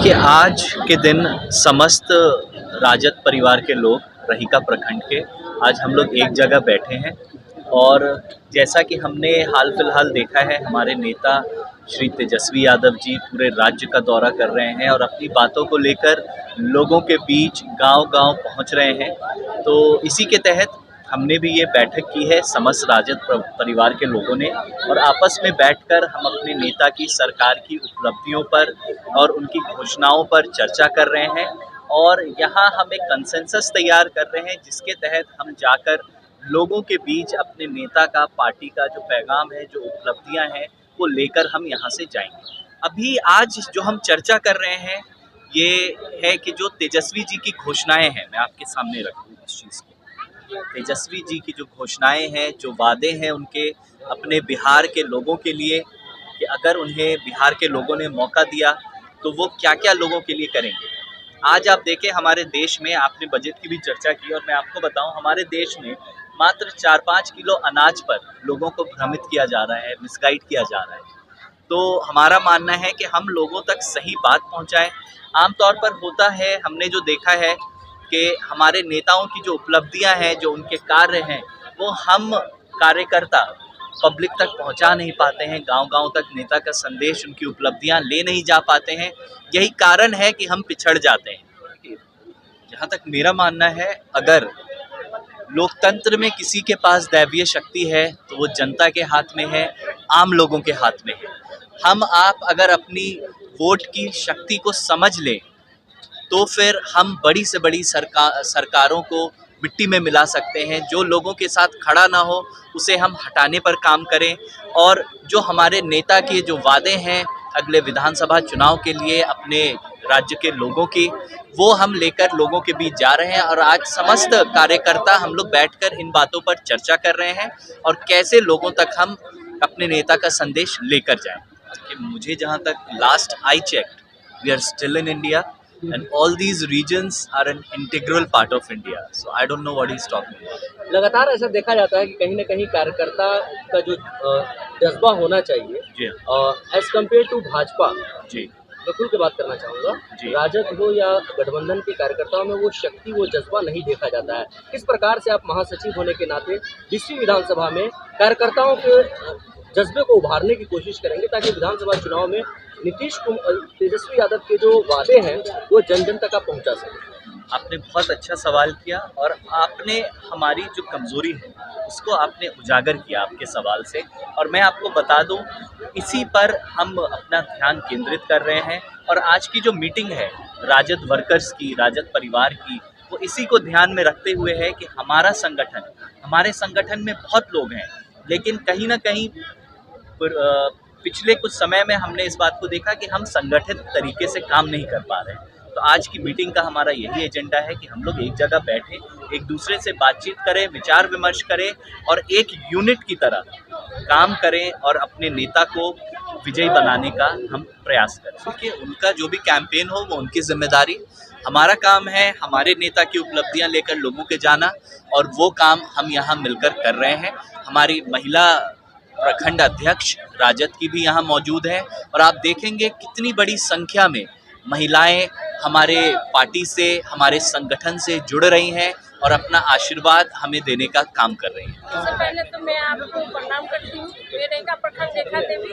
देखिए, आज के दिन समस्त राजद परिवार के लोग, रहिका प्रखंड के, आज हम लोग एक जगह बैठे हैं। और जैसा कि हमने हाल फिलहाल देखा है, हमारे नेता श्री तेजस्वी यादव जी पूरे राज्य का दौरा कर रहे हैं और अपनी बातों को लेकर लोगों के बीच गांव-गांव पहुंच रहे हैं। तो इसी के तहत हमने भी ये बैठक की है समस्त राजद परिवार के लोगों ने, और आपस में बैठकर हम अपने नेता की सरकार की उपलब्धियों पर और उनकी घोषणाओं पर चर्चा कर रहे हैं। और यहाँ हम एक कंसेंसस तैयार कर रहे हैं जिसके तहत हम जाकर लोगों के बीच अपने नेता का, पार्टी का जो पैगाम है, जो उपलब्धियां हैं, वो लेकर हम यहाँ से जाएंगे। अभी आज जो हम चर्चा कर रहे हैं ये है कि जो तेजस्वी जी की घोषणाएं हैं, मैं आपके सामने रखूँ इस चीज़ को। तेजस्वी जी की जो घोषणाएं हैं, जो वादे हैं उनके अपने बिहार के लोगों के लिए, कि अगर उन्हें बिहार के लोगों ने मौका दिया तो वो क्या क्या लोगों के लिए करेंगे। आज आप देखें, हमारे देश में, आपने बजट की भी चर्चा की, और मैं आपको बताऊं, हमारे देश में मात्र 4-5 किलो अनाज पर लोगों को भ्रमित किया जा रहा है, मिसगाइड किया जा रहा है। तो हमारा मानना है कि हम लोगों तक सही बात पहुंचाएं। आमतौर पर होता है, हमने जो देखा है कि हमारे नेताओं की जो उपलब्धियां हैं, जो उनके कार्य हैं, वो हम कार्यकर्ता पब्लिक तक पहुंचा नहीं पाते हैं, गांव-गांव तक नेता का संदेश, उनकी उपलब्धियां ले नहीं जा पाते हैं। यही कारण है कि हम पिछड़ जाते हैं। जहां तक मेरा मानना है, अगर लोकतंत्र में किसी के पास दैवीय शक्ति है तो वो जनता के हाथ में है, आम लोगों के हाथ में है। हम आप अगर अपनी वोट की शक्ति को समझ लें तो फिर हम बड़ी से बड़ी सरकारों को मिट्टी में मिला सकते हैं। जो लोगों के साथ खड़ा ना हो उसे हम हटाने पर काम करें। और जो हमारे नेता के जो वादे हैं अगले विधानसभा चुनाव के लिए अपने राज्य के लोगों की, वो हम लेकर लोगों के बीच जा रहे हैं। और आज समस्त कार्यकर्ता हम लोग बैठकर इन बातों पर चर्चा कर रहे हैं और कैसे लोगों तक हम अपने नेता का संदेश लेकर जाएं। कि मुझे जहां तक last I checked, we are still in India and all these regions are an integral part of India. So I don't know what he's talking about. लगातार ऐसा देखा जाता है कि कहीं ना कहीं कार्यकर्ता का जो जज्बा होना चाहिए, जी एज कम्पेयर टू भाजपा, जी मैं खुल के बात करना चाहूँगा, राजद हो या गठबंधन के कार्यकर्ताओं में वो शक्ति, वो जज्बा नहीं देखा जाता है। किस प्रकार से आप महासचिव होने के नाते 20वीं विधानसभा में कार्यकर्ताओं के जज्बे को उभारने की कोशिश करेंगे ताकि विधानसभा चुनाव में तेजस्वी यादव के जो वादे हैं वो जन जन तक आप पहुँचा सकें? आपने बहुत अच्छा सवाल किया, और आपने हमारी जो कमज़ोरी है उसको आपने उजागर किया आपके सवाल से। और मैं आपको बता दूं, इसी पर हम अपना ध्यान केंद्रित कर रहे हैं। और आज की जो मीटिंग है राजद वर्कर्स की, राजद परिवार की, वो इसी को ध्यान में रखते हुए है कि हमारे संगठन में बहुत लोग हैं, लेकिन कहीं ना कहीं पिछले कुछ समय में हमने इस बात को देखा कि हम संगठित तरीके से काम नहीं कर पा रहे हैं। तो आज की मीटिंग का हमारा यही एजेंडा है कि हम लोग एक जगह बैठे, एक दूसरे से बातचीत करें, विचार विमर्श करें और एक यूनिट की तरह काम करें और अपने नेता को विजयी बनाने का हम प्रयास करें। क्योंकि उनका जो भी कैंपेन हो वो उनकी जिम्मेदारी, हमारा काम है हमारे नेता की उपलब्धियां लेकर लोगों के जाना, और वो काम हम यहाँ मिलकर कर रहे हैं। हमारी महिला प्रखंड अध्यक्ष राजद की भी यहाँ मौजूद है, और आप देखेंगे कितनी बड़ी संख्या में महिलाएं हमारे पार्टी से, हमारे संगठन से जुड़ रही हैं और अपना आशीर्वाद हमें देने का काम कर रही हैं। सबसे पहले तो मैं आपको प्रणाम करती हूँ, रहिका प्रखंड रेखा देवी।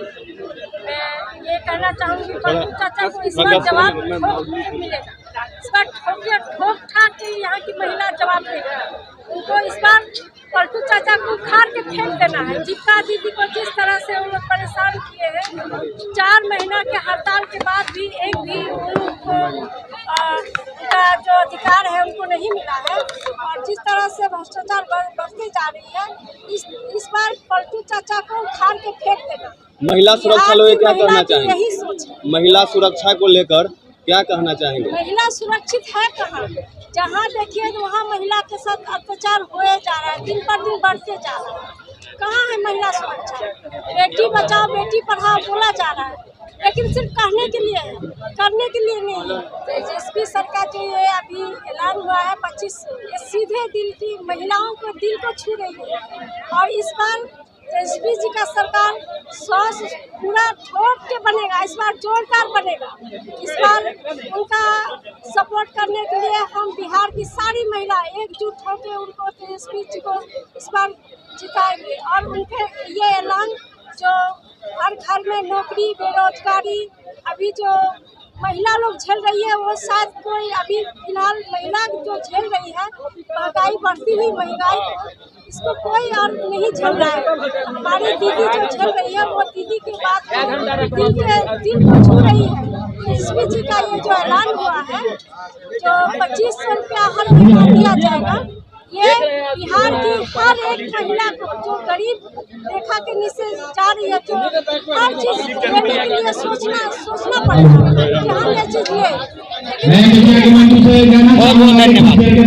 मैं ये कहना चाहूँगी, पलटू चाचा को इस बार जवाब मिलेगा। इस बार ठोक ठाक के यहाँ की महिला जवाब देगा। उनको इस बार पलटू चाचा को उखाड़ के फेंक देना है। जीविका दीदी को जिस तरह से उन लोग परेशान किए हैं, 4 महीना के हड़ताल के बाद भी एक भी उनको उनका जो अधिकार है उनको नहीं मिला है, और जिस तरह से भ्रष्टाचार बढ़ती जा रही है, इस बार पलटू चाचा को उखाड़ के फेंक देना। महिला सुरक्षा को क्या कहना चाहेंगे? यही सोच है। महिला सुरक्षा को लेकर क्या कहना चाहेंगे? महिला सुरक्षित है कहाँ? जहाँ देखिए वहाँ महिला के साथ अत्याचार होए जा रहा है, दिन पर दिन बढ़ते जा रहा है। कहाँ है महिला सुरक्षा? बेटी बचाओ बेटी पढ़ाओ बोला जा रहा है, लेकिन सिर्फ कहने के लिए है, करने के लिए नहीं है। तेजस्वी सरकार जो ये अभी ऐलान हुआ है 25, ये सीधे दिल की महिलाओं को, दिल को छू रही है। और इस बार तेजस्वी जी का सरकार 100 पूरा ठोक के बनेगा, इस बार जोरदार बनेगा। इस बार उनका सपोर्ट करने के लिए हम बिहार की सारी महिला एकजुट होकर उनको तेजस्वी जी को इस बार जिताएंगे। और उनके ये ऐलान जो हर घर में नौकरी, बेरोजगारी अभी जो महिला लोग झेल रही है, वो शायद कोई अभी फिलहाल महिला जो झेल रही है, महंगाई बढ़ती हुई महंगाई को, इसको कोई और नहीं झेल रहा है। हमारी दीदी जो झेल रही है, वो दीदी की बात दिल को छू रही है। तेजस्वी जी का ये जो ऐलान हुआ है, जो 2500 रुपया हर महीना दिया जाएगा, ये बिहार की हर एक महिला को जो गरीब रेखा के नीचे जा रही है, जो हर चीज लेने के लिए सोचना पड़ेगा कि हम ये चीज ले। बहुत बहुत धन्यवाद।